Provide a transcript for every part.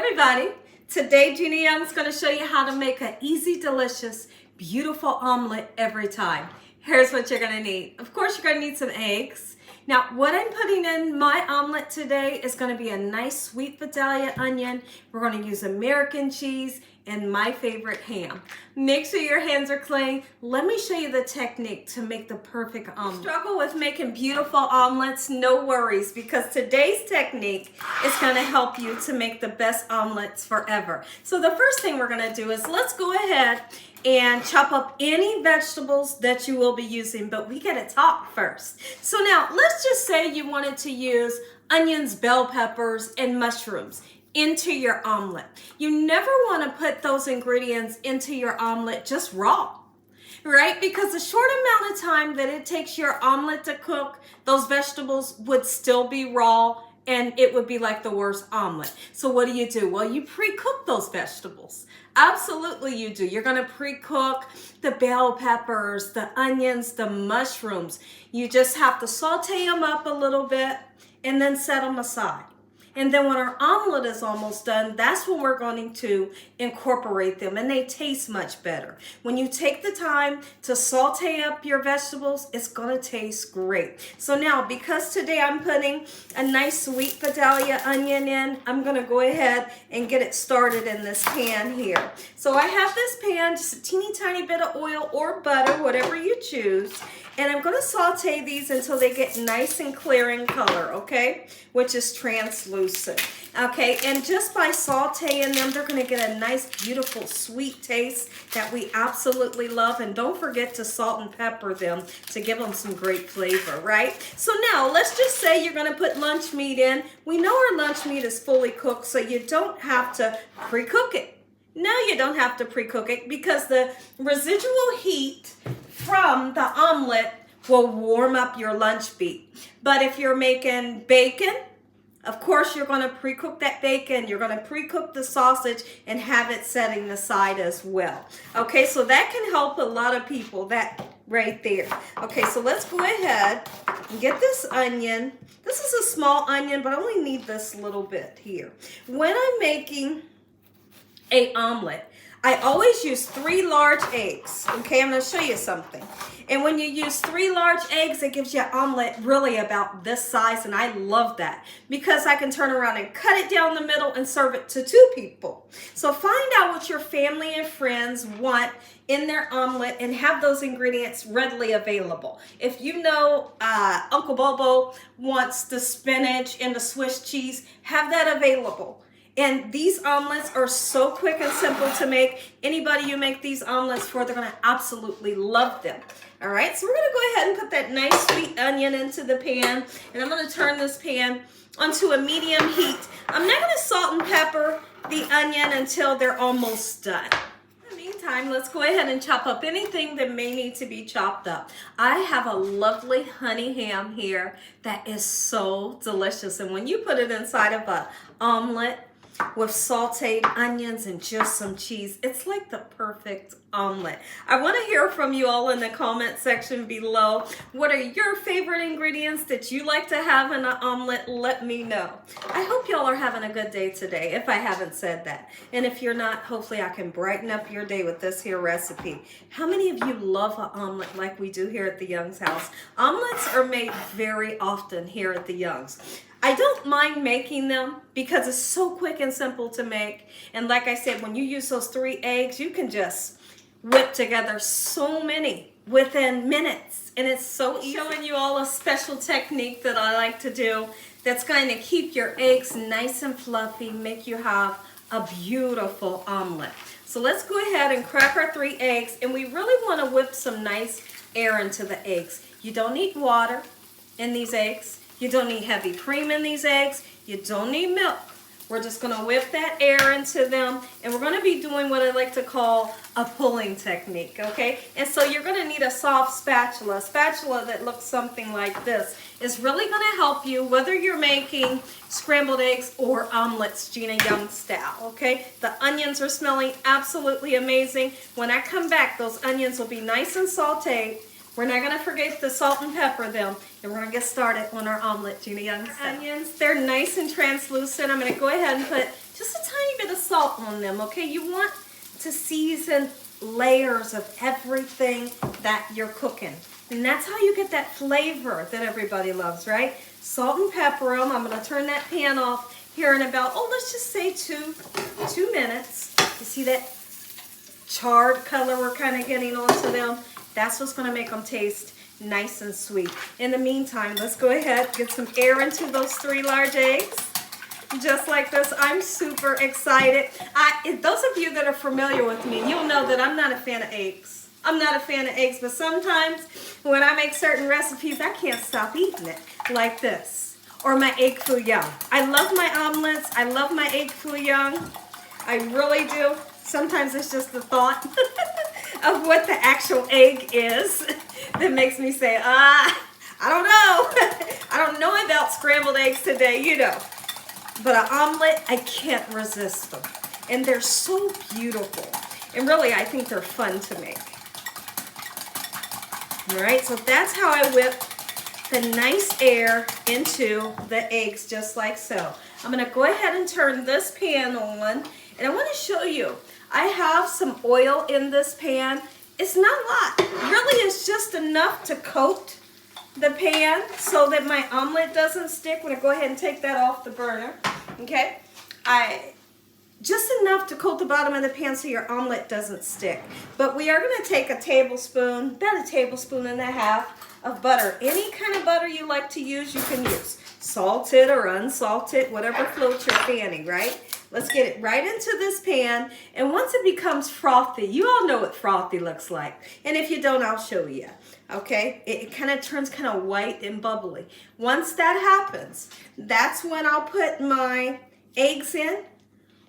everybody. Today Gina Young is going to show you how to make an easy, delicious, beautiful omelet every time. Here's what you're going to need. Of course, you're going to need some eggs. Now, what I'm putting in my omelet today is going to be a nice sweet Vidalia onion. We're going to use American cheese and my favorite ham. Make sure your hands are clean. Let me show you the technique to make the perfect omelet. Struggle with making beautiful omelets? No worries, because today's technique is going to help you to make the best omelets forever. So the first thing we're going to do is let's go ahead and chop up any vegetables that you will be using, but we gotta talk first. So now, let's just say you wanted to use onions, bell peppers, and mushrooms into your omelet. You never wanna put those ingredients into your omelet just raw, right? Because the short amount of time that it takes your omelet to cook, those vegetables would still be raw and it would be like the worst omelet. So what do? Well, you pre-cook those vegetables. Absolutely you do. You're gonna pre-cook the bell peppers, the onions, the mushrooms. You just have to saute them up a little bit and then set them aside. And then when our omelet is almost done, that's when we're going to incorporate them, and they taste much better. When you take the time to saute up your vegetables, it's going to taste great. So now, because today I'm putting a nice sweet Vidalia onion in, I'm going to go ahead and get it started in this pan here. So I have this pan, just a teeny tiny bit of oil or butter, whatever you choose. And I'm going to saute these until they get nice and clear in color, okay? Which is translucent, okay? And just by sauteing them, they're going to get a nice, beautiful, sweet taste that we absolutely love. And don't forget to salt and pepper them to give them some great flavor, right? So now, let's just say you're going to put lunch meat in. We know our lunch meat is fully cooked, so you don't have to pre-cook it. No, you don't have to pre-cook it because the residual heat from the omelet will warm up your lunch meat. But if you're making bacon, of course you're going to pre-cook that bacon. You're going to pre-cook the sausage and have it setting aside as well. Okay, so that can help a lot of people, that right there. Okay, so let's go ahead and get this onion. This is a small onion, but I only need this little bit here. When I'm making an omelet, I always use 3 large eggs. Okay, I'm going to show you something. And when you use 3 large eggs, it gives you an omelet really about this size, and I love that because I can turn around and cut it down the middle and serve it to 2 people. So find out what your family and friends want in their omelet and have those ingredients readily available. If you know Uncle Bobo wants the spinach and the Swiss cheese, have that available. And these omelets are so quick and simple to make. Anybody you make these omelets for, they're going to absolutely love them. All right, so we're going to go ahead and put that nice sweet onion into the pan. And I'm going to turn this pan onto a medium heat. I'm not going to salt and pepper the onion until they're almost done. In the meantime, let's go ahead and chop up anything that may need to be chopped up. I have a lovely honey ham here that is so delicious. And when you put it inside of an omelet with sauteed onions and just some cheese, it's like the perfect omelet. I want to hear from you all in the comment section below. What are your favorite ingredients that you like to have in an omelet? Let me know. I hope y'all are having a good day today, if I haven't said that. And if you're not, hopefully I can brighten up your day with this here recipe. How many of you love an omelet like we do here at the Young's house? Omelets are made very often here at the Young's. I don't mind making them because it's so quick and simple to make. And like I said, when you use those 3 eggs, you can just whip together so many within minutes. And it's so easy. Showing you all a special technique that I like to do that's going to keep your eggs nice and fluffy, make you have a beautiful omelet. So let's go ahead and crack our 3 eggs. And we really want to whip some nice air into the eggs. You don't need water in these eggs. You don't need heavy cream in these eggs. You don't need milk. We're just going to whip that air into them, and we're going to be doing what I like to call a pulling technique, okay? And so you're going to need a soft spatula. A spatula that looks something like this is really going to help you whether you're making scrambled eggs or omelets Gina Young style, okay? The onions are smelling absolutely amazing. When I come back, those onions will be nice and sauteed. We're not going to forget to salt and pepper them, and we're going to get started on our omelet Gina Young style. Onions, they're nice and translucent. I'm going to go ahead and put just a tiny salt on them, okay? You want to season layers of everything that you're cooking. And that's how you get that flavor that everybody loves, right? Salt and pepper them. I'm gonna turn that pan off here in about, oh, let's just say two minutes. You see that charred color we're kind of getting onto them? That's what's gonna make them taste nice and sweet. In the meantime, let's go ahead, get some air into those 3 large eggs. Just like this. I'm super excited. Those of you that are familiar with me, you'll know that I'm not a fan of eggs. I'm not a fan of eggs, but sometimes when I make certain recipes, I can't stop eating it like this. Or my egg foo young. I love my omelets. I love my egg foo young. I really do. Sometimes it's just the thought of what the actual egg is that makes me say, I don't know. I don't know about scrambled eggs today, you know. But an omelet, I can't resist them. And they're so beautiful. And really, I think they're fun to make. All right, so that's how I whip the nice air into the eggs, just like so. I'm gonna go ahead and turn this pan on. And I wanna show you, I have some oil in this pan. It's not a lot. Really, it's just enough to coat the pan so that my omelet doesn't stick. I'm gonna go ahead and take that off the burner, okay? Just enough to coat the bottom of the pan so your omelet doesn't stick. But we are gonna take a tablespoon, about a tablespoon and a half of butter. Any kind of butter you like to use, you can use. Salted or unsalted, whatever floats your fanny, right? Let's get it right into this pan. And once it becomes frothy, you all know what frothy looks like. And if you don't, I'll show you. Okay, it kind of turns kind of white and bubbly. Once that happens, that's when I'll put my eggs in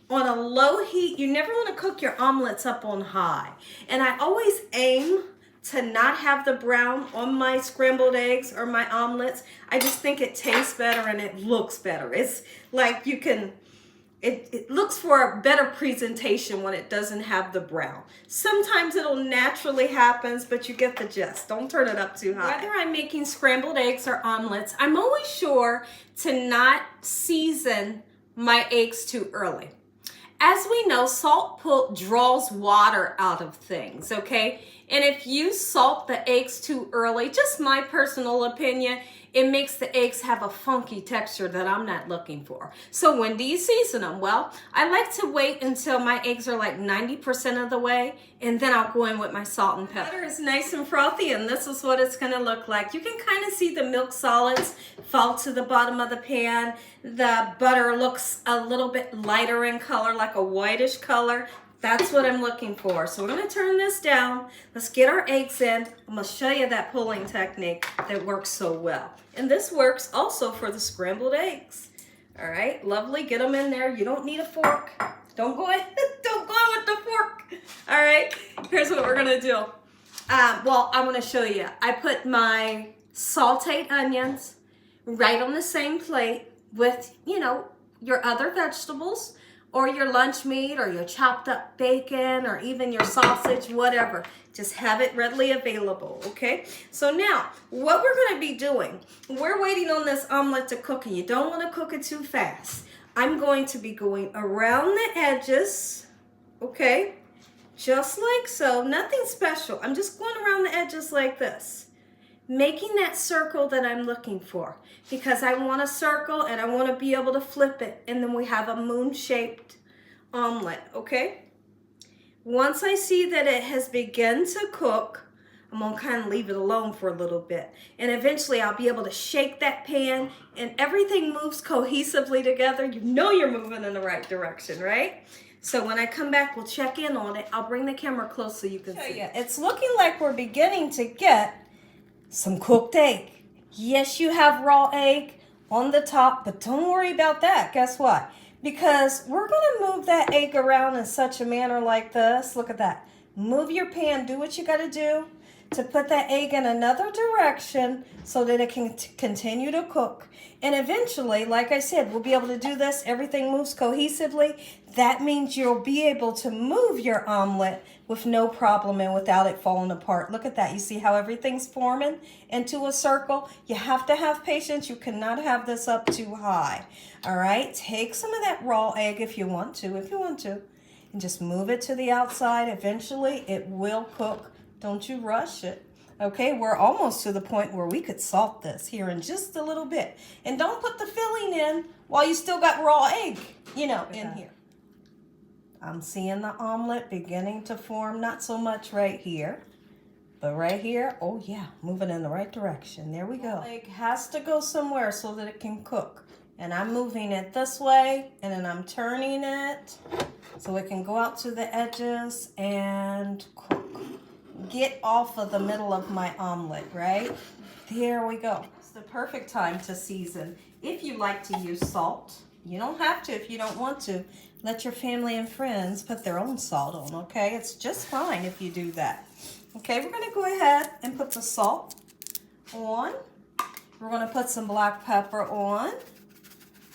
on a low heat. You never want to cook your omelets up on high. And I always aim to not have the brown on my scrambled eggs or my omelets. I just think it tastes better and it looks better. It's like you can, it looks for a better presentation when it doesn't have the brown. Sometimes it'll naturally happen, but you get the gist. Don't turn it up too high. Whether I'm making scrambled eggs or omelets, I'm always sure to not season my eggs too early. As we know, salt draws water out of things, okay? And if you salt the eggs too early, just my personal opinion, it makes the eggs have a funky texture that I'm not looking for. So when do you season them? Well, I like to wait until my eggs are like 90% of the way, and then I'll go in with my salt and pepper. Butter is nice and frothy, and this is what it's gonna look like. You can kind of see the milk solids fall to the bottom of the pan. The butter looks a little bit lighter in color, like a whitish color. That's what I'm looking for. So we're gonna turn this down. Let's get our eggs in. I'm gonna show you that pulling technique that works so well. And this works also for the scrambled eggs. All right, lovely, get them in there. You don't need a fork. Don't go in with the fork. All right, here's what we're gonna do. Well, I'm gonna show you. I put my sauteed onions right on the same plate with, you know, your other vegetables, or your lunch meat, or your chopped up bacon, or even your sausage, whatever. Just have it readily available, okay? So now, what we're gonna be doing, we're waiting on this omelet to cook, and you don't wanna cook it too fast. I'm going to be going around the edges, okay? Just like so, nothing special. I'm just going around the edges like this, making that circle that I'm looking for, because I want a circle and I want to be able to flip it, and then we have a moon-shaped omelet, okay? Once I see that it has begun to cook, I'm gonna kind of leave it alone for a little bit, and eventually I'll be able to shake that pan and everything moves cohesively together. You know you're moving in the right direction, right? So when I come back, we'll check in on it. I'll bring the camera close so you can see. It's looking like we're beginning to get some cooked egg. Yes, you have raw egg on the top, but don't worry about that. Guess what? Because we're gonna move that egg around in such a manner like this. Look at that. Move your pan, do what you gotta do to put that egg in another direction so that it can continue to cook. And eventually, like I said, we'll be able to do this. Everything moves cohesively. That means you'll be able to move your omelet with no problem and without it falling apart. Look at that. You see how everything's forming into a circle? You have to have patience. You cannot have this up too high. All right, take some of that raw egg if you want to, and just move it to the outside. Eventually, it will cook. Don't you rush it. Okay, we're almost to the point where we could salt this here in just a little bit. And don't put the filling in while you still got raw egg, in here. I'm seeing the omelet beginning to form, not so much right here, but right here, oh yeah, moving in the right direction. There we go. Egg has to go somewhere so that it can cook. And I'm moving it this way, and then I'm turning it so it can go out to the edges and cook. Get off of the middle of my omelet, right? There we go. It's the perfect time to season. If you like to use salt, you don't have to if you don't want to. Let your family and friends put their own salt on, okay? It's just fine if you do that. Okay, we're gonna go ahead and put the salt on. We're gonna put some black pepper on.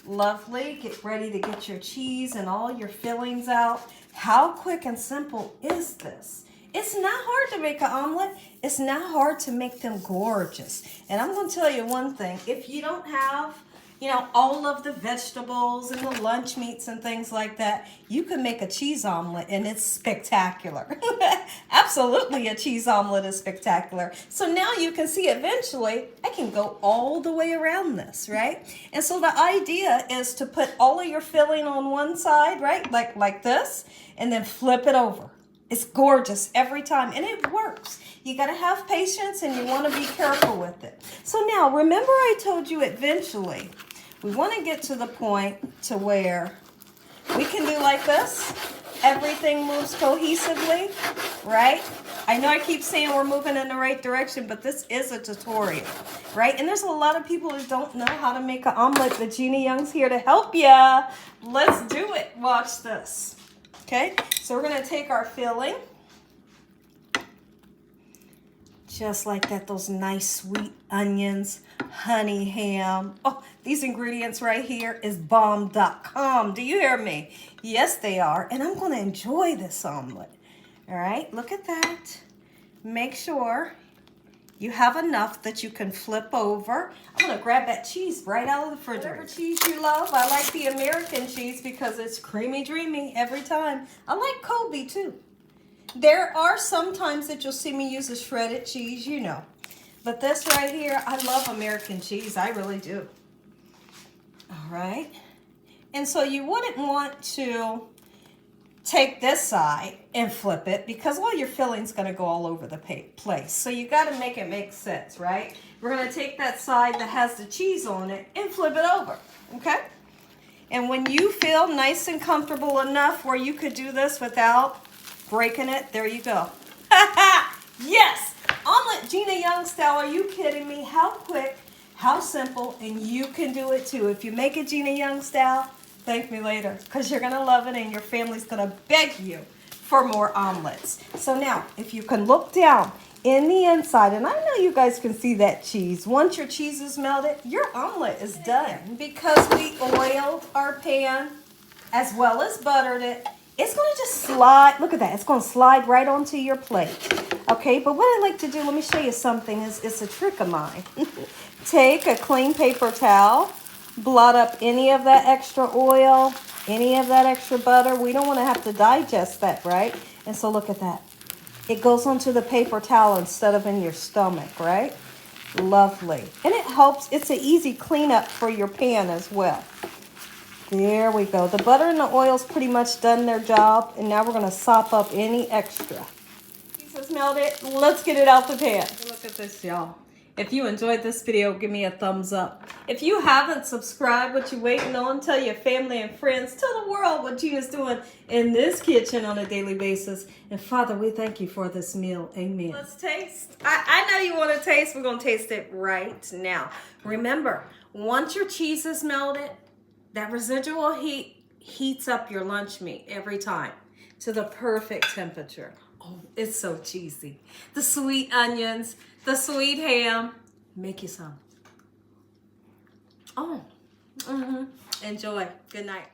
Lovely. Get ready to get your cheese and all your fillings out. How quick and simple is this? It's not hard to make an omelet. It's not hard to make them gorgeous. And I'm going to tell you one thing. If you don't have, all of the vegetables and the lunch meats and things like that, you can make a cheese omelet and it's spectacular. Absolutely, a cheese omelet is spectacular. So now you can see eventually I can go all the way around this, right? And so the idea is to put all of your filling on one side, right? Like this, and then flip it over. It's gorgeous every time, and it works. You got to have patience, and you want to be careful with it. So now, remember I told you eventually, we want to get to the point to where we can do like this. Everything moves cohesively, right? I know I keep saying we're moving in the right direction, but this is a tutorial, right? And there's a lot of people who don't know how to make an omelet, but Gina Young's here to help ya. Let's do it. Watch this. Okay, so we're going to take our filling, just like that, those nice sweet onions, honey ham. Oh, these ingredients right here is bomb.com. Do you hear me? Yes, they are. And I'm going to enjoy this omelet. All right, look at that. Make sure you have enough that you can flip over. I'm going to grab that cheese right out of the refrigerator. Whatever cheese you love. I like the American cheese because it's creamy dreamy every time. I like Kobe too. There are some times that you'll see me use a shredded cheese, But this right here, I love American cheese. I really do. All right. And so you wouldn't want to take this side and flip it because all your filling's going to go all over the place. So you got to make it make sense, right? We're going to take that side that has the cheese on it and flip it over, okay? And when you feel nice and comfortable enough where you could do this without breaking it, there you go. Yes! Omelet Gina Young style. Are you kidding me? How quick, how simple, and you can do it too. If you make it Gina Young style, thank me later because you're going to love it and your family's going to beg you for more omelets. So now, if you can look down in the inside, and I know you guys can see that cheese. Once your cheese is melted, your omelet is done. Because we oiled our pan as well as buttered it, it's going to just slide. Look at that. It's going to slide right onto your plate. Okay, but what I like to do, let me show you something. It's a trick of mine. Take a clean paper towel. Blot up any of that extra oil, any of that extra butter. We don't want to have to digest that, right? And so look at that. It goes onto the paper towel instead of in your stomach, right? Lovely. And it helps. It's an easy cleanup for your pan as well. There we go. The butter and the oil's pretty much done their job. And now we're going to sop up any extra. Cheese is melted. Let's get it out the pan. Look at this, y'all. If you enjoyed this video, give me a thumbs up. If you haven't subscribed, what you waiting on? Tell your family and friends. Tell the world what Gina's doing in this kitchen on a daily basis. And Father, we thank you for this meal. Amen. Let's taste. I know you want to taste. We're going to taste it right now. Remember, once your cheese is melted, that residual heat heats up your lunch meat every time to the perfect temperature. Oh, it's so cheesy. The sweet onions, the sweet ham. Make you some. Oh, enjoy. Good night.